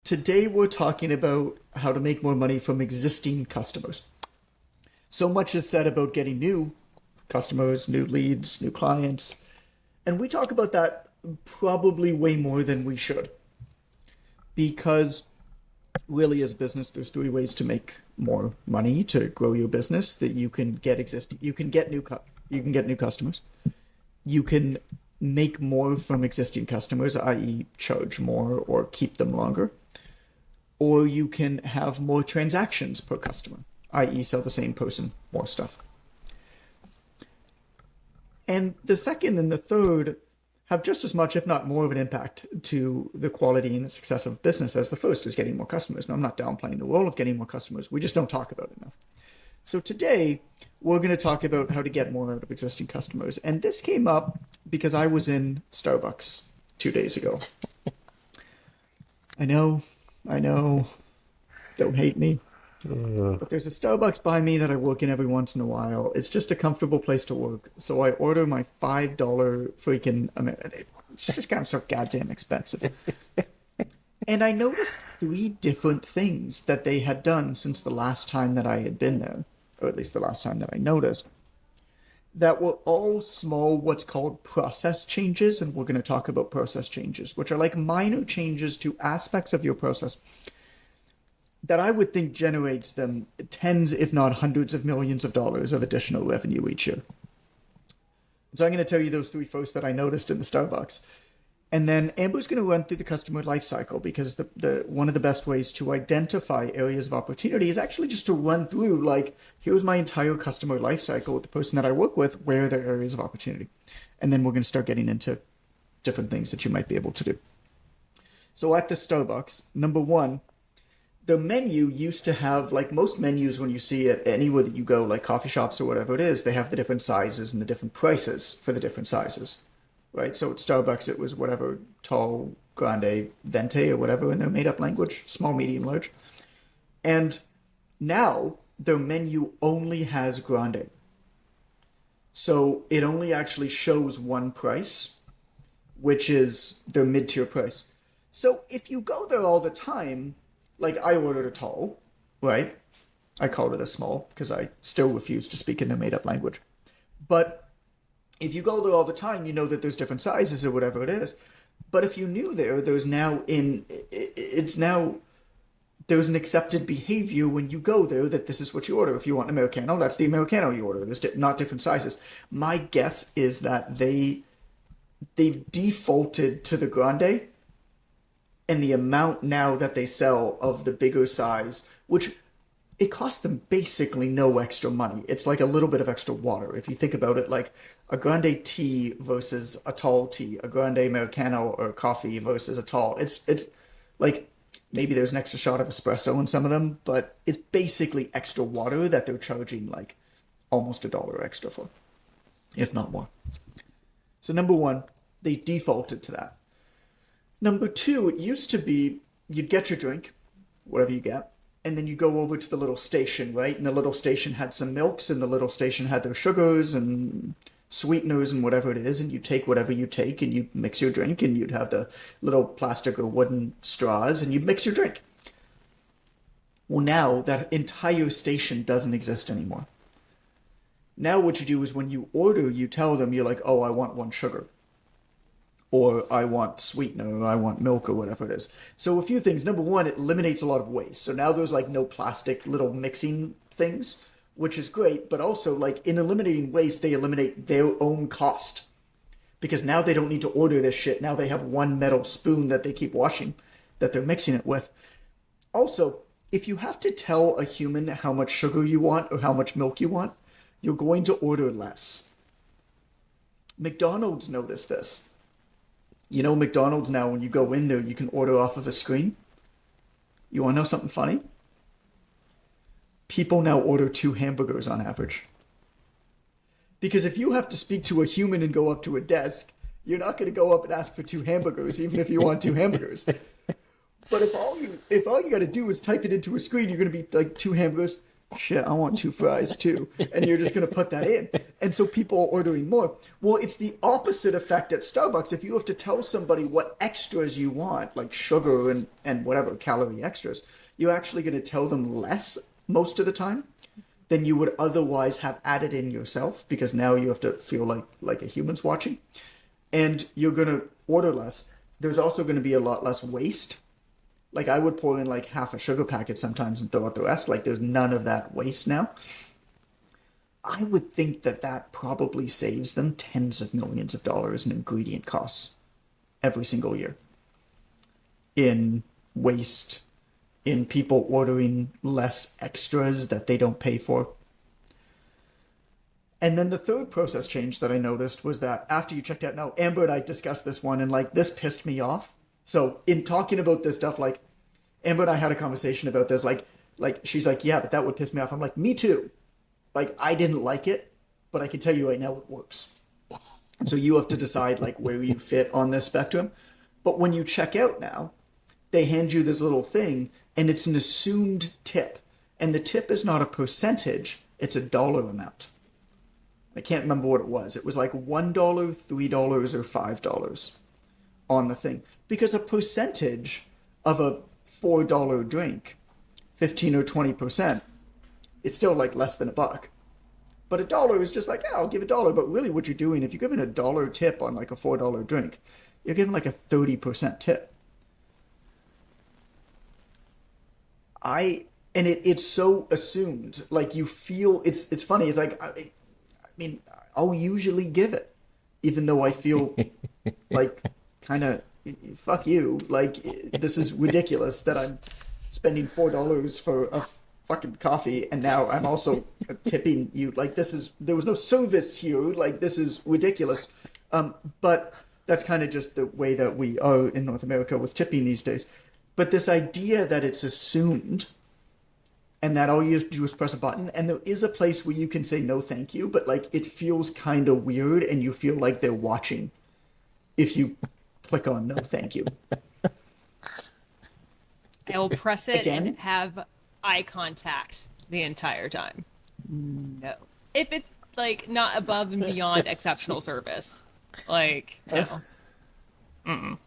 Today we're talking about how to make more money from existing customers. So much is said about getting new customers, new leads, new clients, and we talk about that probably way more than we should. Because really as a business there's three ways to make more money to grow your business that you can get new customers. You can make more from existing customers, i.e. charge more or keep them longer. Or you can have more transactions per customer, i.e. sell the same person more stuff. And the second and the third have just as much, if not more, of an impact to the quality and the success of business as the first is getting more customers. Now, I'm not downplaying the role of getting more customers. We just don't talk about it enough. So today, we're going to talk about how to get more out of existing customers. And this came up because I was in Starbucks 2 days ago. I know, don't hate me. But there's a Starbucks by me that I work in every once in a while. It's just a comfortable place to work. So I order my $5 freaking American. It's just gotten so goddamn expensive. And I noticed three different things that they had done since the last time that I had been there, or at least the last time that I noticed, that were all small, what's called process changes. And we're going to talk about process changes, which are like minor changes to aspects of your process that I would think generates them tens, if not hundreds of millions of dollars of additional revenue each year. So I'm going to tell you those three first that I noticed in the Starbucks. And then Amber's going to run through the customer lifecycle, because the one of the best ways to identify areas of opportunity is actually just to run through, like, here's my entire customer lifecycle with the person that I work with, where are their areas of opportunity. And then we're going to start getting into different things that you might be able to do. So at the Starbucks, number one, the menu used to have, like most menus when you see it anywhere that you go, like coffee shops or whatever it is, they have the different sizes and the different prices for the different sizes, right? So at Starbucks, it was whatever, tall, grande, venti, or whatever in their made-up language, small, medium, large. And now their menu only has grande. So it only actually shows one price, which is their mid-tier price. So if you go there all the time, like I ordered a tall, right? I called it a small because I still refuse to speak in their made-up language. But if you go there all the time, you know that there's different sizes or whatever it is. But if you knew there's an accepted behavior when you go there that this is what you order. If you want an Americano, that's the Americano you order. There's not different sizes. My guess is that they've defaulted to the grande. And the amount now that they sell of the bigger size, which it costs them basically no extra money. It's like a little bit of extra water. If you think about it, like a grande tea versus a tall tea, a grande Americano or coffee versus a tall. It's like maybe there's an extra shot of espresso in some of them, but it's basically extra water that they're charging like almost $1 extra for, if not more. So number one, they defaulted to that. Number two, it used to be you'd get your drink, whatever you get, and then you go over to the little station, right? And the little station had some milks, and the little station had their sugars and sweeteners and whatever it is, and you take whatever you take, and you mix your drink, and you'd have the little plastic or wooden straws, and you'd mix your drink. Well, now that entire station doesn't exist anymore. Now what you do is when you order, you tell them, you're like, oh, I want one sugar. Or I want sweetener, or I want milk, or whatever it is. So a few things. Number one, it eliminates a lot of waste. So now there's like no plastic little mixing things, which is great. But also, like, in eliminating waste, they eliminate their own cost. Because now they don't need to order this shit. Now they have one metal spoon that they keep washing, that they're mixing it with. Also, if you have to tell a human how much sugar you want or how much milk you want, you're going to order less. McDonald's noticed this. You know, McDonald's now, when you go in there, you can order off of a screen. You want to know something funny? People now order 2 hamburgers on average. Because if you have to speak to a human and go up to a desk, you're not going to go up and ask for 2 hamburgers, even if you want 2 hamburgers. But if all you got to do is type it into a screen, you're going to be like 2 hamburgers, shit, I want 2 fries too. And you're just going to put that in. And so people are ordering more. Well, it's the opposite effect at Starbucks. If you have to tell somebody what extras you want, like sugar and whatever calorie extras, you're actually going to tell them less most of the time than you would otherwise have added in yourself, because now you have to feel like a human's watching. And you're going to order less. There's also going to be a lot less waste. Like I would pour in like half a sugar packet sometimes and throw out the rest. Like there's none of that waste now. I would think that that probably saves them tens of millions of dollars in ingredient costs every single year. In waste, in people ordering less extras that they don't pay for. And then the third process change that I noticed was that after you checked out, now Amber and I discussed this one, and like this pissed me off. So in talking about this stuff, like Amber and I had a conversation about this, like she's like, yeah, but that would piss me off. I'm like, me too. Like I didn't like it, but I can tell you right now it works. So you have to decide like where you fit on this spectrum. But when you check out now, they hand you this little thing and it's an assumed tip. And the tip is not a percentage, it's a dollar amount. I can't remember what it was. It was like $1, $3, or $5 on the thing. Because a percentage of a $4 drink, 15 or 20%, is still like less than $1. But $1 is just like, yeah, I'll give $1. But really what you're doing, if you're giving $1 tip on like a $4 drink, you're giving like a 30% tip. It's so assumed. Like you feel, it's funny. It's like, I mean, I'll usually give it, even though I feel like kind of, fuck you. Like this is ridiculous that I'm spending $4 for a fucking coffee, and now I'm also tipping you. Like there was no service here. Like this is ridiculous. But that's kind of just the way that we are in North America with tipping these days. But this idea that it's assumed and that all you have to do is press a button, and there is a place where you can say no thank you, but like it feels kind of weird and you feel like they're watching if you click on no thank you. I will press it Again? and have eye contact the entire time. No. If it's like not above and beyond exceptional service. Like, no. Mm-mm.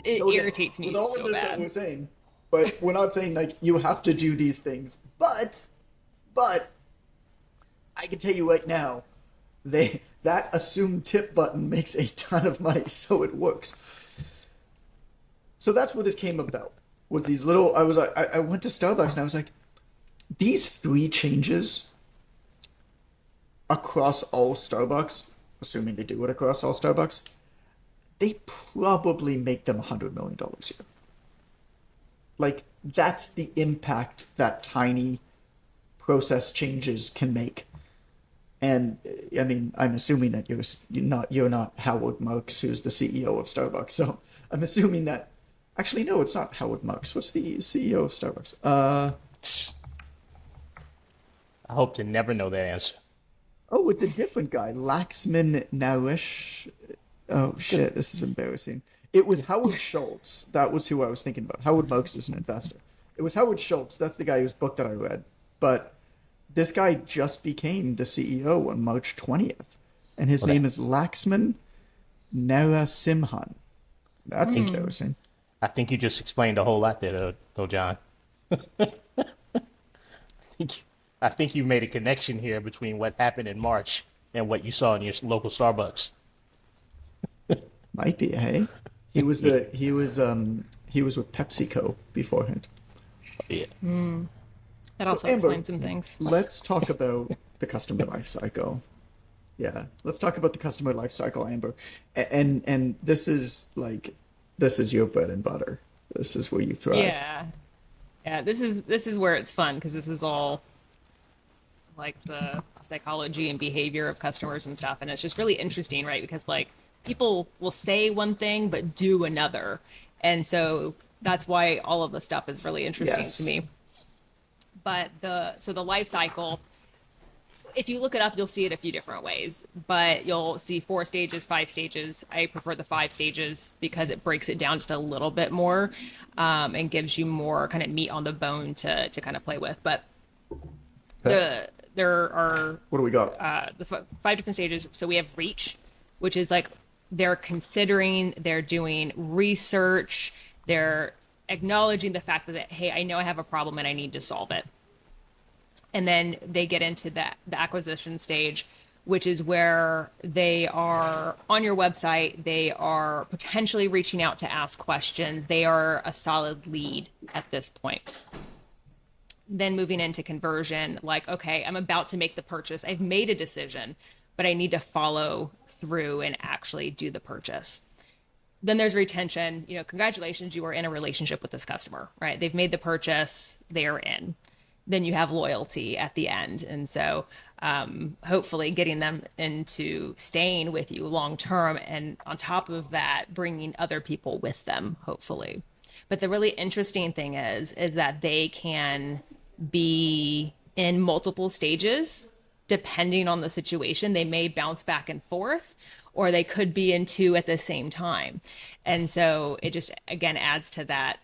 It So again, irritates me with all so of this that bad. we're saying, but we're not saying like you have to do these things. But I can tell you right now, that assume tip button makes a ton of money, so it works. So that's where this came about. Was these little? I went to Starbucks and I was like, these 3 changes across all Starbucks, assuming they do it across all Starbucks, they probably make them $100 million a year. Like that's the impact that tiny process changes can make. And I mean, I'm assuming that you're not Howard Marks, who's the CEO of Starbucks. So I'm assuming that. Actually, no, it's not Howard Marks. What's the CEO of Starbucks? I hope to never know that answer. Oh, it's a different guy, Laxman Naresh. Oh shit, this is embarrassing. It was Howard Schultz. That was who I was thinking about. Howard Marks is an investor. It was Howard Schultz. That's the guy whose book that I read. But this guy just became the CEO on March 20th, and his name is Laxman Narasimhan. That's embarrassing. I think you just explained a whole lot there, though, John. think I think you made a connection here between what happened in March and what you saw in your local Starbucks. Might be, hey. He was with PepsiCo beforehand. Yeah. That So, also Amber, explains some things. let's talk about the customer life cycle. Yeah, let's talk about the customer life cycle, Amber. And this is your bread and butter. This is where you thrive. Yeah. Yeah, this is where it's fun because this is all like the psychology and behavior of customers and stuff, and it's just really interesting, right? Because like people will say one thing but do another. And so that's why all of the stuff is really interesting to Yes. me. But the life cycle, if you look it up, you'll see it a few different ways, but you'll see 4 stages, 5 stages. I prefer the 5 stages because it breaks it down just a little bit more, and gives you more kind of meat on the bone to kind of play with. But there are What do we got? the 5 different stages. So we have reach, which is like they're considering, they're doing research, they're acknowledging the fact that, hey, I know I have a problem and I need to solve it. And then they get into the acquisition stage, which is where they are on your website. They are potentially reaching out to ask questions. They are a solid lead at this point. Then moving into conversion, like, okay, I'm about to make the purchase. I've made a decision, but I need to follow through and actually do the purchase. Then there's retention. Congratulations, you are in a relationship with this customer, right? They've made the purchase, they are in. Then you have loyalty at the end. And so hopefully getting them into staying with you long term. And on top of that, bringing other people with them, hopefully. But the really interesting thing is that they can be in multiple stages depending on the situation. They may bounce back and forth, or they could be in 2 at the same time. And so it just, again, adds to that.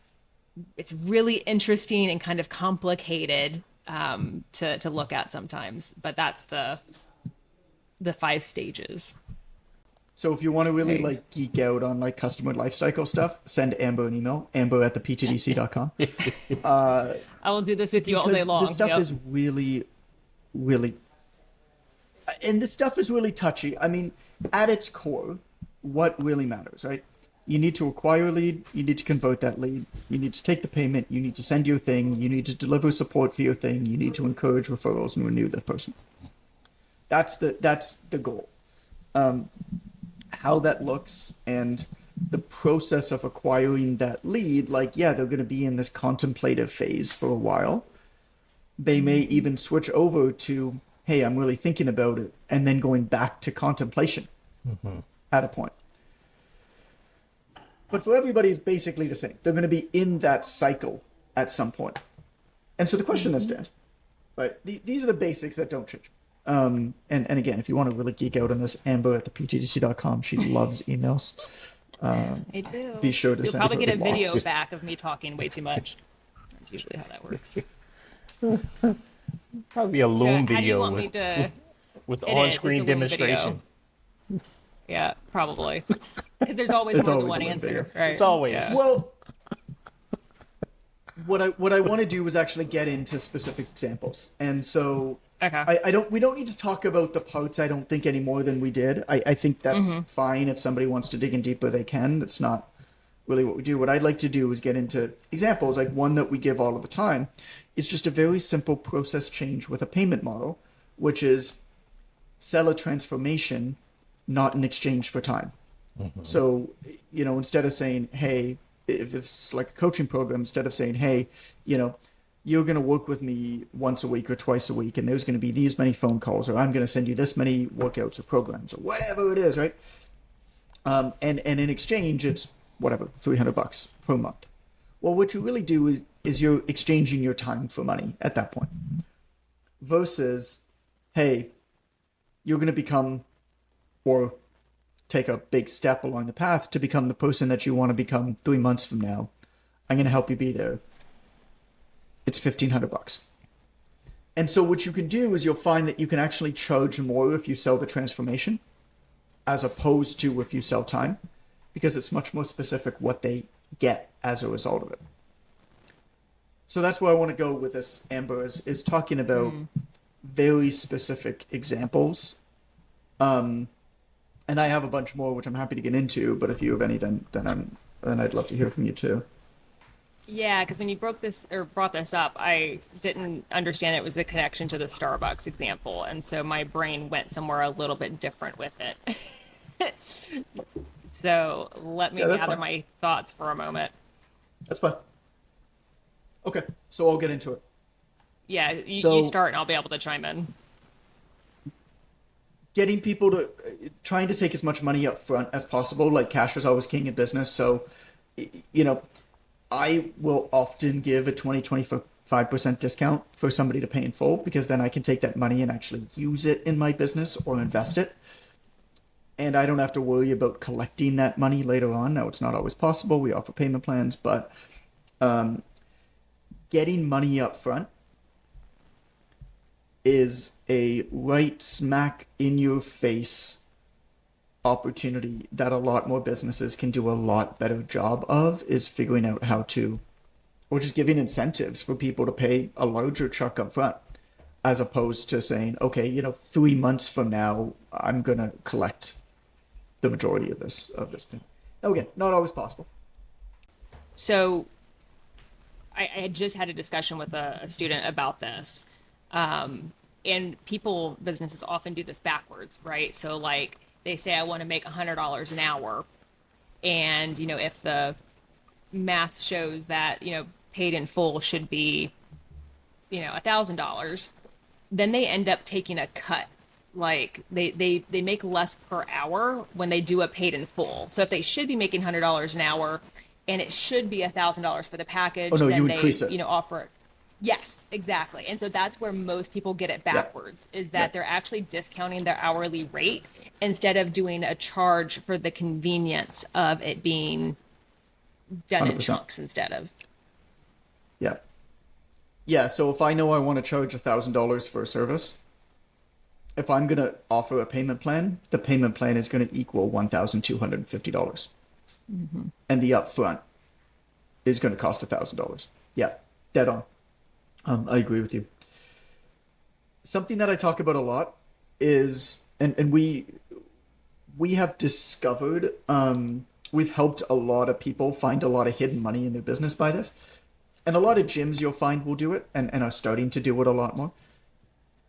It's really interesting and kind of complicated to look at sometimes, but that's the 5 stages. So if you want to really like geek out on like customer lifecycle stuff, send Amber an email, amber@theptdc.com. I will do this with you all day long. This stuff is really, really, and this stuff is really touchy. I mean, at its core, what really matters, right? You need to acquire a lead, you need to convert that lead, you need to take the payment, you need to send your thing, you need to deliver support for your thing, you need to encourage referrals and renew that person. That's the goal. How that looks and the process of acquiring that lead, like, yeah, they're going to be in this contemplative phase for a while. They may even switch over to, hey, I'm really thinking about it, and then going back to contemplation at a point. But for everybody, it's basically the same. They're going to be in that cycle at some point. And so the question then stands, right? These are the basics that don't change. And again, if you want to really geek out on this, amber@theptdc.com. She loves emails. I do. Be sure to You'll send probably her get a video lots. back of me talking way too much. That's usually how that works. Probably a So Loom how do you video want me to? with It is, on-screen it's a Loom demonstration. video. Yeah, probably. Because there's always It's more than always one a Loom answer, video. right? It's always. Yeah. Well, what I want to do is actually get into specific examples. And so Okay. we don't need to talk about the parts, I don't think, any more than we did. I think that's fine. If somebody wants to dig in deeper, they can. That's not really what we do. What I'd like to do is get into examples, like one that we give all of the time. It's just a very simple process change with a payment model, which is sell a transformation, not in exchange for time. So, instead of saying, hey, if it's like a coaching program, instead of saying, hey, you're going to work with me once a week or twice a week, and there's going to be these many phone calls, or I'm going to send you this many workouts or programs, or whatever it is, right? And in exchange, it's whatever, $300 per month. Well, what you really do is you're exchanging your time for money at that point. Versus, hey, you're going to become, or take a big step along the path to become the person that you want to become 3 months from now. I'm going to help you be there. It's $1,500. And so what you can do is you'll find that you can actually charge more if you sell the transformation, as opposed to if you sell time, because it's much more specific what they get as a result of it. So that's where I want to go with this, Amber, is talking about very specific examples. And I have a bunch more, which I'm happy to get into, but if you have any, then I'd love to hear from you too. Yeah, because when you brought this up, I didn't understand it was a connection to the Starbucks example, and so my brain went somewhere a little bit different with it. So let me gather fine. my thoughts for a moment. That's fine. Okay, so I'll get into it. Yeah, you So- start and I'll be able to chime in. Getting people to trying to take as much money up front as possible. Like, cash is always king in business. So, I will often give a 20, 5% discount for somebody to pay in full, because then I can take that money and actually use it in my business or invest it. And I don't have to worry about collecting that money later on. Now, it's not always possible. We offer payment plans, but getting money up front is a right smack in your face opportunity that a lot more businesses can do a lot better job of, is figuring out how to, or just giving incentives for people to pay a larger chunk up front, as opposed to saying, okay, 3 months from now, I'm going to collect the majority of this payment. Now, again, not always possible. So I had just had a discussion with a student about this. And businesses often do this backwards, right? So like they say, I want to make $100 an hour. And, if the math shows that, paid in full should be, $1,000, then they end up taking a cut. Like they make less per hour when they do a paid in full. So if they should be making $100 an hour and it should be $1,000 for the package, Oh, no, then you they, increase it. Offer it. Yes, exactly. And so that's where most people get it backwards, is that they're actually discounting their hourly rate instead of doing a charge for the convenience of it being done in 100%. chunks instead of. Yeah. Yeah, so if I know I want to charge $1,000 for a service, if I'm going to offer a payment plan, the payment plan is going to equal $1,250. And the upfront is going to cost $1,000. Yeah, dead on. I agree with you. Something that I talk about a lot is, and we have discovered, we've helped a lot of people find a lot of hidden money in their business by this. And a lot of gyms you'll find will do it, and are starting to do it a lot more,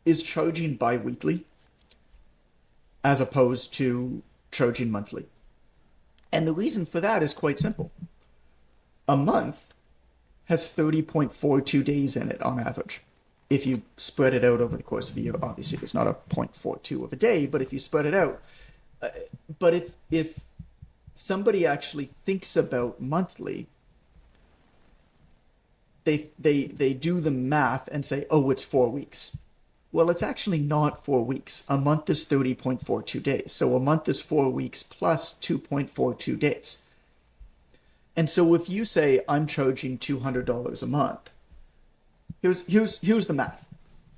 is charging bi-weekly as opposed to charging monthly. And the reason for that is quite simple. A month has 30.42 days in it on average. If you spread it out over the course of a year, obviously there's not a 0.42 of a day, but if you spread it out, but if somebody actually thinks about monthly, they do the math and say, oh, it's 4 weeks. Well, it's actually not 4 weeks. A month is 30.42 days. So a month is 4 weeks plus 2.42 days. And so if you say, I'm charging $200 a month, here's the math.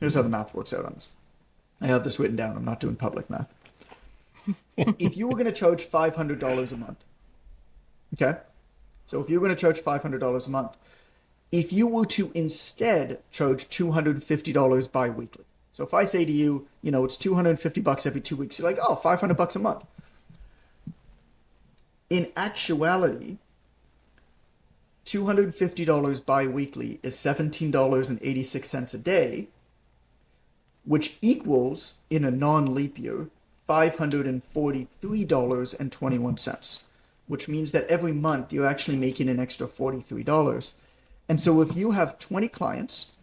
Here's how the math works out on this. I have this written down. I'm not doing public math. If you were going to charge $500 a month, okay? So if you're going to charge $500 a month, if you were to instead charge $250 bi-weekly, so if I say to you, it's $250 every 2 weeks, you're like, oh, $500 a month. In actuality, $250 bi-weekly is $17.86 a day, which equals, in a non-leap year, $543.21, which means that every month you're actually making an extra $43. And so if you have 20 clients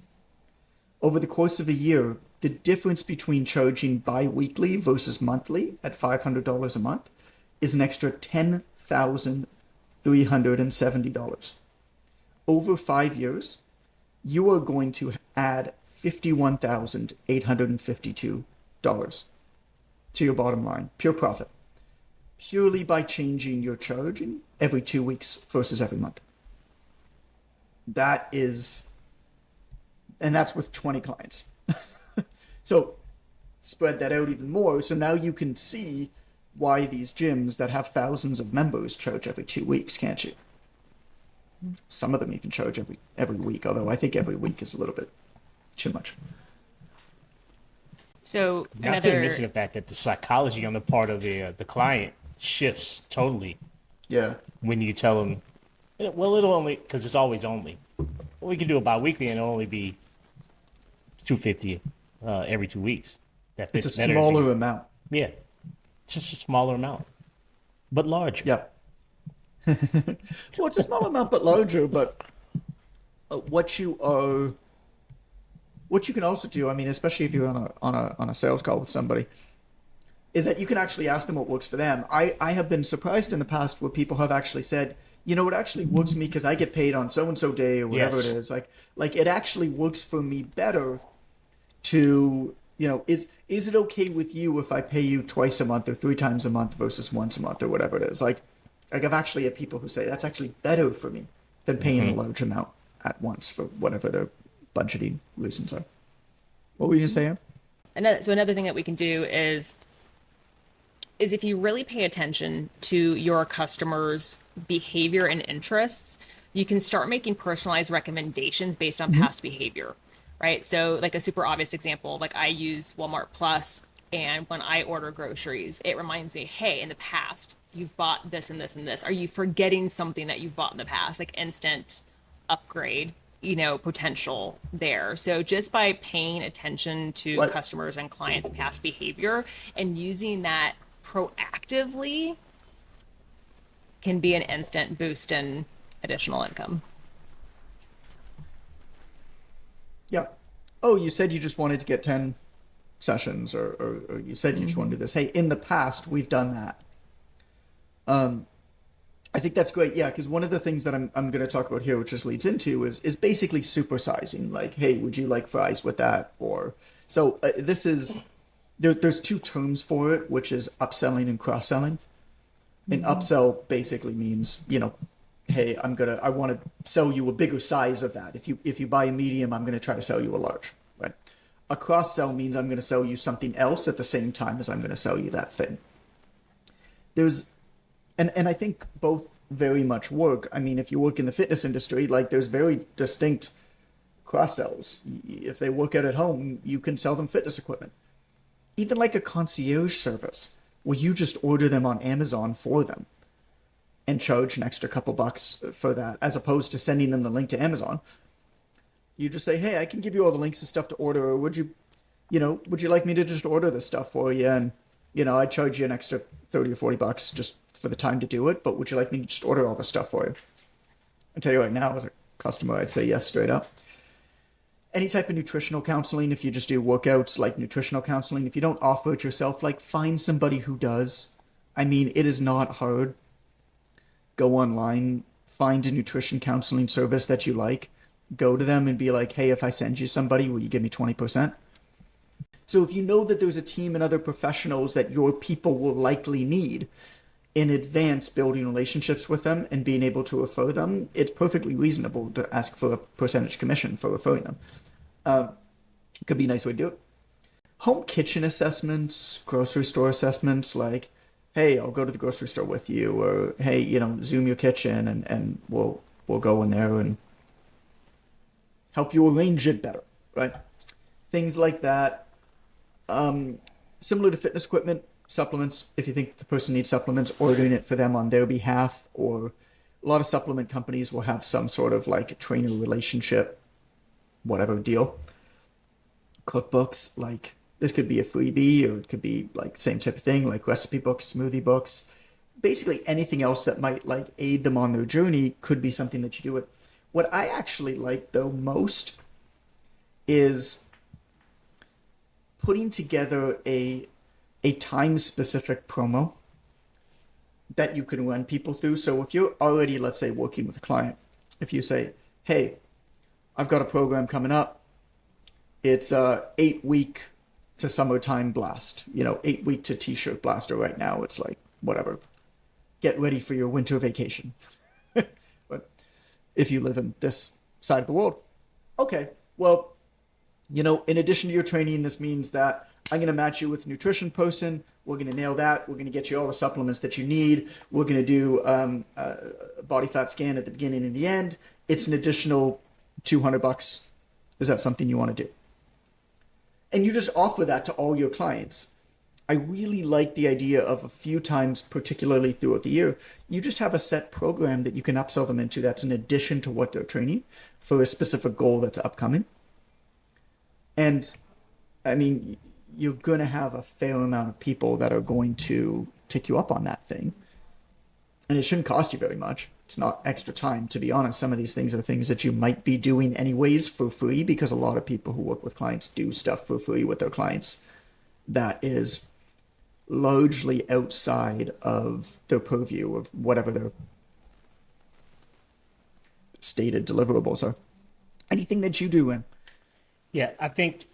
over the course of a year, the difference between charging bi-weekly versus monthly at $500 a month is an extra $10,370. Over 5 years, you are going to add $51,852 to your bottom line, pure profit, purely by changing your charging every 2 weeks versus every month. That is, and that's with 20 clients. So spread that out even more. So now you can see why these gyms that have thousands of members charge every 2 weeks, can't you? Some of them even charge every week, although I think every week is a little bit too much. So Not to mention the fact that the psychology on the part of the client shifts totally. Yeah. When you tell them, well, it'll only, because it's always only. Well, we can do it bi-weekly and it'll only be $250 every 2 weeks. That fits It's a better smaller amount. Yeah, just a smaller amount, but larger. Yeah. Well, it's a small amount, but larger. But what you can also do, I mean, especially if you're on a sales call with somebody, is that you can actually ask them what works for them. I have been surprised in the past where people have actually said, you know, it actually works for me because I get paid on so and so day or whatever Yes. it is. Like it actually works for me better to, you know, is it okay with you if I pay you twice a month or three times a month versus once a month or whatever it is? Like I've actually had people who say that's actually better for me than paying a large amount at once for whatever their budgeting reasons are. What were you gonna say, Em? Another thing that we can do is if you really pay attention to your customers' behavior and interests, you can start making personalized recommendations based on past behavior, right? So, like a super obvious example, like I use Walmart Plus, and when I order groceries, it reminds me, hey, in the past, you've bought this and this and this. Are you forgetting something that you've bought in the past? Like instant upgrade, potential there. So just by paying attention to What? customers and clients' past behavior and using that proactively can be an instant boost in additional income. Yeah. Oh, you said you just wanted to get 10 sessions, or you said you just want to do this. Hey, in the past, we've done that. I think that's great. Yeah, because one of the things that I'm going to talk about here, which just leads into, is basically supersizing. Like, hey, would you like fries with that? Or so this is there's two terms for it, which is upselling and cross selling. An upsell basically means, hey, I want to sell you a bigger size of that. If you buy a medium, I'm going to try to sell you a large, right? A cross sell means I'm going to sell you something else at the same time as I'm going to sell you that thing. There's and I think both very much work. I mean, if you work in the fitness industry, like there's very distinct cross sells. If they work out at home, you can sell them fitness equipment. Even like a concierge service where you just order them on Amazon for them and charge an extra couple bucks for that, as opposed to sending them the link to Amazon. You just say, hey, I can give you all the links and stuff to order, or would you like me to just order this stuff for you? And, I charge you an extra 30 or 40 bucks just for the time to do it, but would you like me to just order all the stuff for you? I tell you right now, as a customer, I'd say yes straight up. Any type of nutritional counseling, if you just do workouts like nutritional counseling, if you don't offer it yourself, like find somebody who does. I mean, it is not hard. Go online, find a nutrition counseling service that you like, go to them and be like, hey, if I send you somebody, will you give me 20%? So if you know that there's a team and other professionals that your people will likely need, in advance building relationships with them and being able to refer them, it's perfectly reasonable to ask for a percentage commission for referring them. Could be a nice way to do it. Home kitchen assessments, grocery store assessments, like, hey, I'll go to the grocery store with you, or hey, Zoom your kitchen and we'll go in there and help you arrange it better, right? Things like that. Similar to fitness equipment, supplements, if you think the person needs supplements, ordering it for them on their behalf, or a lot of supplement companies will have some sort of like trainer relationship, whatever deal. Cookbooks, like this could be a freebie, or it could be like same type of thing, like recipe books, smoothie books, basically anything else that might like aid them on their journey could be something that you do it. What I actually like though most is putting together a time specific promo that you can run people through. So if you're already, let's say, working with a client, if you say, hey, I've got a program coming up, it's a 8-week to summertime blast, 8-week to t-shirt blaster right now. It's like, whatever, get ready for your winter vacation. But if you live in this side of the world, okay, well, in addition to your training, this means that I'm going to match you with a nutrition person. We're going to nail that. We're going to get you all the supplements that you need. We're going to do a body fat scan at the beginning and the end. It's an additional $200. Is that something you want to do? And you just offer that to all your clients. I really like the idea of a few times, particularly throughout the year, you just have a set program that you can upsell them into that's in addition to what they're training for a specific goal that's upcoming. And I mean, you're going to have a fair amount of people that are going to take you up on that thing. And it shouldn't cost you very much. It's not extra time. To be honest, some of these things are things that you might be doing anyways for free, because a lot of people who work with clients do stuff for free with their clients that is largely outside of their purview of whatever their stated deliverables are. Anything that you do in? Yeah, I think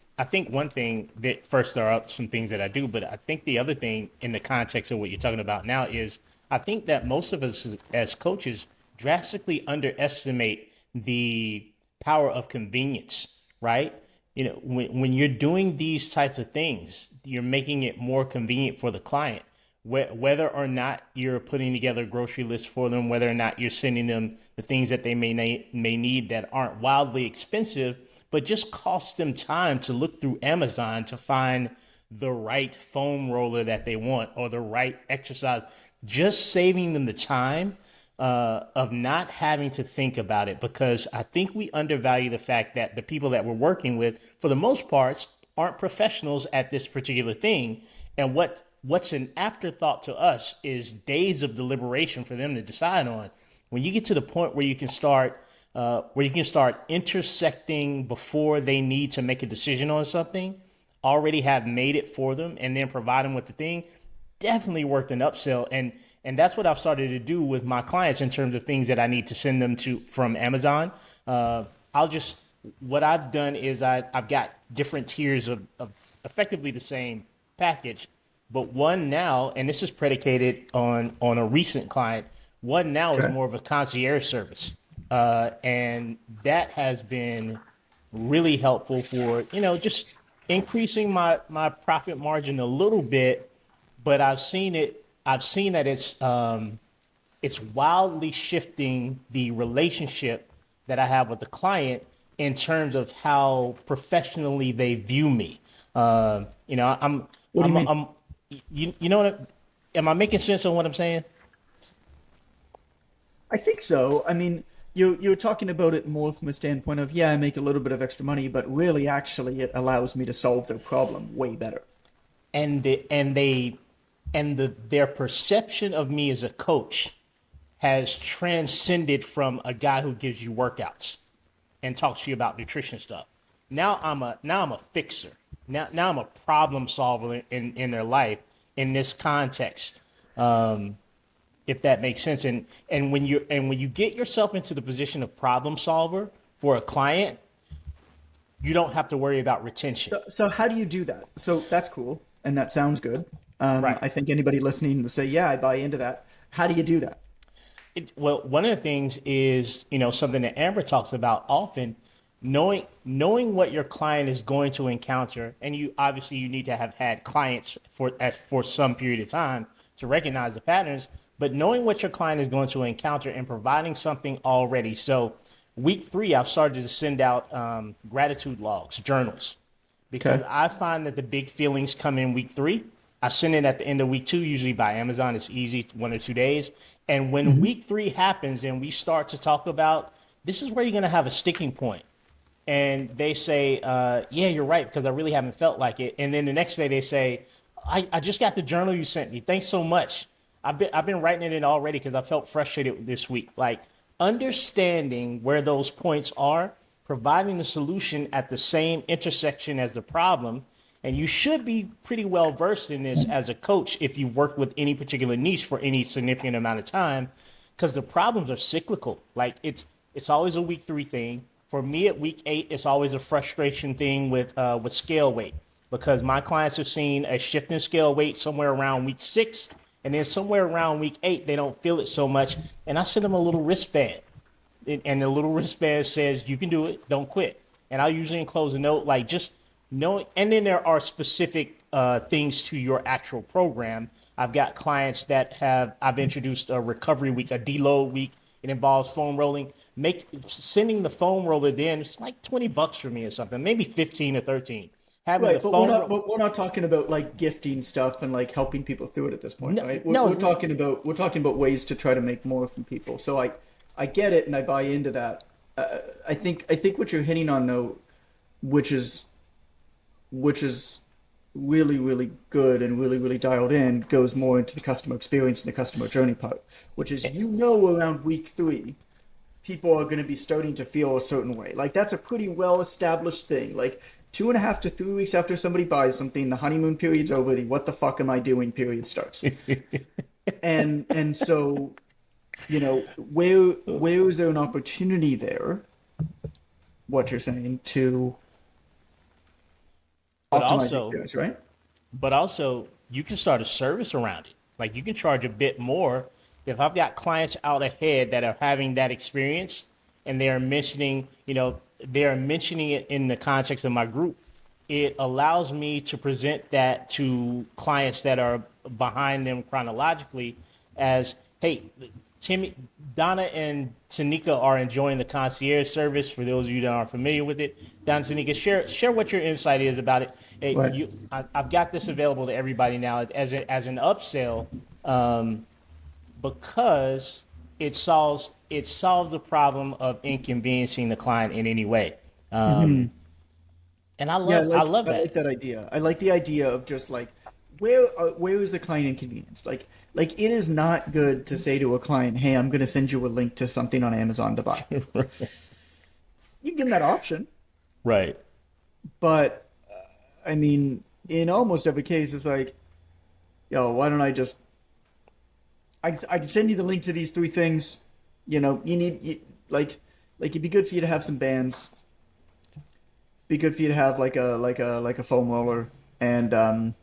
one thing that first there are some things that I do, but I think the other thing in the context of what you're talking about now is I think that most of us as coaches drastically underestimate the power of convenience, right? You know, when you're doing these types of things, you're making it more convenient for the client. Whether or not you're putting together a grocery list for them, whether or not you're sending them the things that they may need that aren't wildly expensive, but just cost them time to look through Amazon to find the right foam roller that they want or the right exercise, just saving them the time of not having to think about it, because I think we undervalue the fact that the people that we're working with, for the most parts, aren't professionals at this particular thing. And what's an afterthought to us is days of deliberation for them to decide on. When you get to the point where you can start intersecting before they need to make a decision on something, already have made it for them, and then provide them with the thing, definitely worked an upsell. And that's what I've started to do with my clients in terms of things that I need to send them to from Amazon. What I've done is I've got different tiers of effectively the same package, but one now, and this is predicated on a recent client, one now is Okay. more of a concierge service. And that has been really helpful for, just increasing my profit margin a little bit. But I've seen that it's wildly shifting the relationship that I have with the client in terms of how professionally they view me. What do you mean? I'm, you know what? Am I making sense on what I'm saying? I think so. I mean, you're talking about it more from a standpoint of, yeah, I make a little bit of extra money, but really, actually, it allows me to solve their problem way better. And their perception of me as a coach has transcended from a guy who gives you workouts and talks to you about nutrition stuff. Now I'm a fixer. Now I'm a problem solver in their life in this context. If that makes sense. And when you get yourself into the position of problem solver for a client, you don't have to worry about retention. So how do you do that? So that's cool, and that sounds good. Right. I think anybody listening will say, yeah, I buy into that. How do you do that? Well, one of the things is, something that Amber talks about often, knowing what your client is going to encounter, and you need to have had clients for some period of time to recognize the patterns, but knowing what your client is going to encounter and providing something already. So week 3, I've started to send out gratitude logs, journals, because Okay. I find that the big feelings come in week 3. I send it at the end of week 2, usually by Amazon. It's easy, 1 or 2 days. And when week 3 happens and we start to talk about, this is where you're going to have a sticking point. And they say, yeah, you're right, because I really haven't felt like it. And then the next day they say, I just got the journal you sent me. Thanks so much. I've been writing it in already because I felt frustrated this week. Like, understanding where those points are, providing the solution at the same intersection as the problem. And you should be pretty well versed in this as a coach if you've worked with any particular niche for any significant amount of time, because the problems are cyclical. Like, it's always a week 3 thing. For me at week 8, it's always a frustration thing with scale weight, because my clients have seen a shift in scale weight somewhere around week 6, and then somewhere around week 8 they don't feel it so much, and I send them a little wristband, and the little wristband says, "You can do it, don't quit." And I'll usually enclose a note like, just knowing. And then there are specific things to your actual program. I've got clients that I've introduced a recovery week, a deload week. It involves foam rolling. Sending the foam roller then, it's like $20 for me or something, maybe 15 or 13. Having the Right, but we're foam not. roller. But we're not talking about like gifting stuff and like helping people through it at this point, No, right? We're, no, we're talking about ways to try to make more from people. So I get it and I buy into that. I think what you're hitting on though, which is really really good and really really dialed in, goes more into the customer experience and the customer journey part, which is, around week 3 people are going to be starting to feel a certain way. Like, that's a pretty well established thing. Like, 2.5 to 3 weeks after somebody buys something, the honeymoon period's over. The what the fuck am I doing period starts. And so where is there an opportunity there? What you're saying to But optimize the also, experience, right? but also you can start a service around it. Like you can charge a bit more if I've got clients out ahead that are having that experience and they are mentioning, they are mentioning it in the context of my group. It allows me to present that to clients that are behind them chronologically as, hey, Timmy, Donna and Tanika are enjoying the concierge service. For those of you that aren't familiar with it, Donna, Tanika, share what your insight is about it. Hey, Right. I've got this available to everybody now as an upsell, um, because it solves the problem of inconveniencing the client in any way, and I Yeah, love I love I like that. that idea. I like the idea of just like where is the client inconvenience? Like it is not good to say to a client, "Hey, I'm going to send you a link to something on Amazon to buy." You can give them that option, Right. but I mean, in almost every case, it's like, yo, why don't I just I can send you the link to these three things. You need like it'd be good for you to have some bands. Be good for you to have like a foam roller and I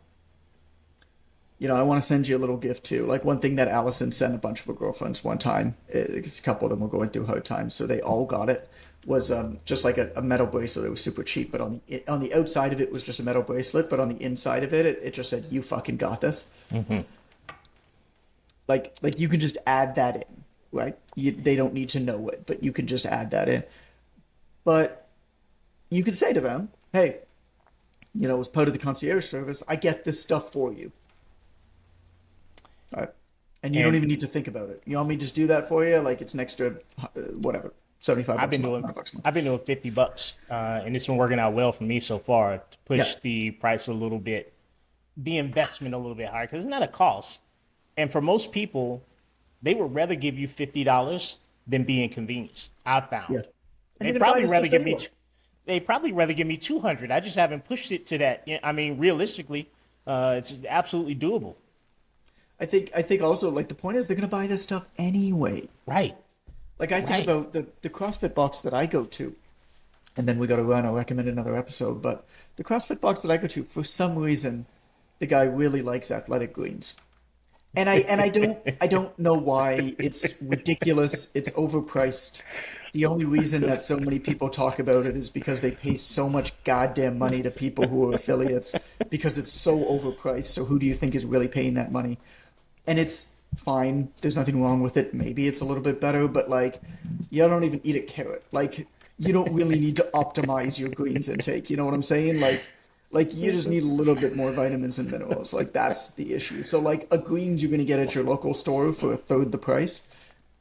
want to send you a little gift too. Like one thing that Allison sent a bunch of her girlfriends one time, because a couple of them were going through hard times, so they all got it. Was just like a metal bracelet. It was super cheap, but on the outside of it was just a metal bracelet, but on the inside of it just said, "You fucking got this." Like you can just add that in, right? They don't need to know it, but you can just add that in. But you could say to them, "Hey, as part of the concierge service, I get this stuff for you." Right. And you don't And even need to think about it. You want me to just do that for you? Like it's an extra, whatever, 75 I've bucks been a month, doing 100 bucks a month. I've been doing $50, and it's been working out well for me so far to Yeah. push the price a little bit, the investment a little bit higher because it's not a cost. And for most people, they would rather give you $50 than be inconvenienced. I've found Yeah. And they they're going to buy probably this rather stuff give me anyway. they probably rather give me 200. I just haven't pushed it to that. I mean, realistically, it's absolutely doable. I think also, like, the point is they're going to buy this stuff anyway. Right, Like, I think right. about the CrossFit box that I go to, and then we got to run. I'll recommend another episode. But the CrossFit box that I go to, for some reason, the guy really likes athletic greens. And I don't know why. It's ridiculous. It's overpriced. The only reason that so many people talk about it is because they pay so much goddamn money to people who are affiliates because it's so overpriced. So who do you think is really paying that money? And it's fine. There's nothing wrong with it. Maybe it's a little bit better, but like you don't even eat a carrot. Like you don't really need to optimize your greens intake. You know what I'm saying? Like you just need a little bit more vitamins and minerals. Like that's the issue. So like a greens you're gonna get at your local store for a third the price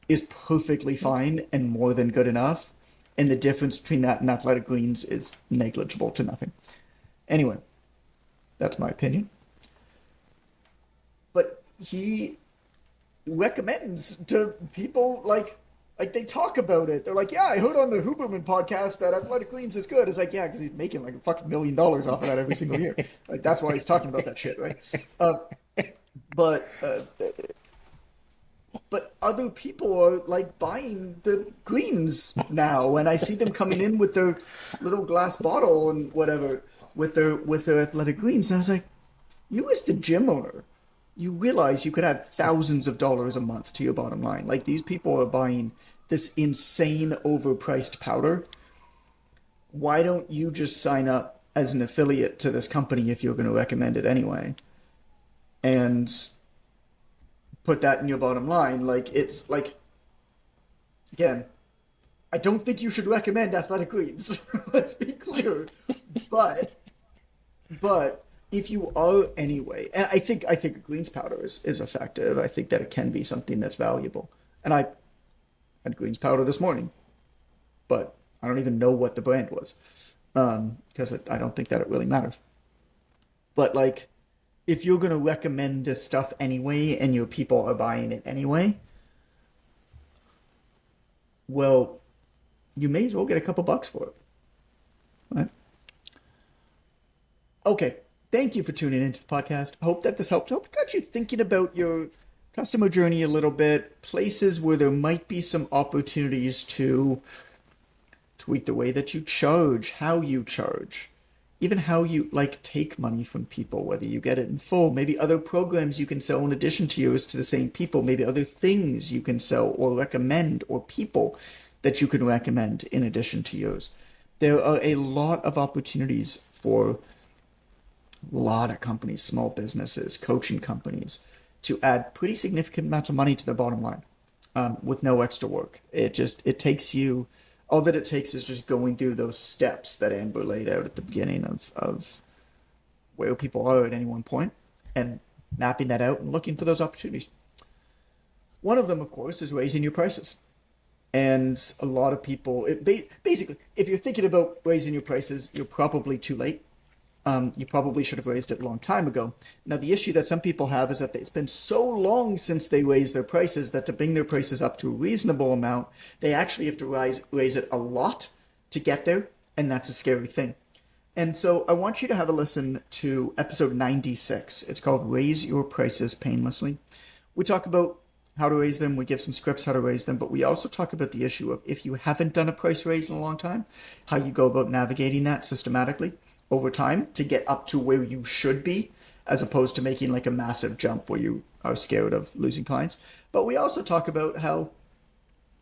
is perfectly fine and more than good enough. And the difference between that and athletic greens is negligible to nothing. Anyway, that's my opinion. But he recommends to people like they talk about it. They're like, yeah, I heard on the Huberman podcast that athletic greens is good. It's like, yeah, because he's making like a fucking $1 million off of that every single year. Like that's why he's talking about that shit, right? Uh, but but other people are like buying the greens now, and I see them coming in with their little glass bottle and whatever with their athletic greens, and I was like, you as the gym owner, you realize you could add thousands of dollars a month to your bottom line. Like these people are buying this insane overpriced powder. Why don't you just sign up as an affiliate to this company if you're going to recommend it anyway? And put that in your bottom line. Like it's like again, I don't think you should recommend athletic greens. Let's be clear. But But if you are anyway, and I think a greens powder is effective. I think that it can be something that's valuable. And I had greens powder this morning, but I don't even know what the brand was because I don't think that it really matters. But like, if you're gonna recommend this stuff anyway, and your people are buying it anyway, well, you may as well get a couple bucks for it, right? Okay. Thank you for tuning into the podcast. I hope that this helped. I hope it got you thinking about your customer journey a little bit, places where there might be some opportunities to tweak the way that you charge, how you charge, even how you like take money from people, whether you get it in full, maybe other programs you can sell in addition to yours to the same people, maybe other things you can sell or recommend, or people that you can recommend in addition to yours. There are a lot of opportunities for a lot of companies, small businesses, coaching companies, to add pretty significant amounts of money to their bottom line with no extra work. It takes you, all that it takes is just going through those steps that Amber laid out at the beginning of where people are at any one point and mapping that out and looking for those opportunities. One of them, of course, is raising your prices. And a lot of people, basically, if you're thinking about raising your prices, you're probably too late. You probably should have raised it a long time ago. Now, the issue that some people have is that it's been so long since they raised their prices that to bring their prices up to a reasonable amount, they actually have to raise it a lot to get there, and that's a scary thing. And so I want you to have a listen to episode 96. It's called Raise Your Prices Painlessly. We talk about how to raise them. We give some scripts how to raise them, but we also talk about the issue of if you haven't done a price raise in a long time, how you go about navigating that systematically over time to get up to where you should be, as opposed to making like a massive jump where you are scared of losing clients. But we also talk about how,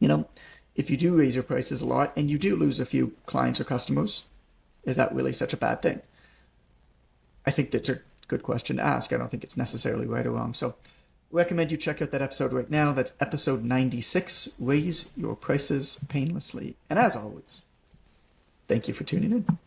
if you do raise your prices a lot and you do lose a few clients or customers, is that really such a bad thing? I think that's a good question to ask. I don't think it's necessarily right or wrong. So recommend you check out that episode right now. That's episode 96, Raise Your Prices Painlessly. And as always, thank you for tuning in.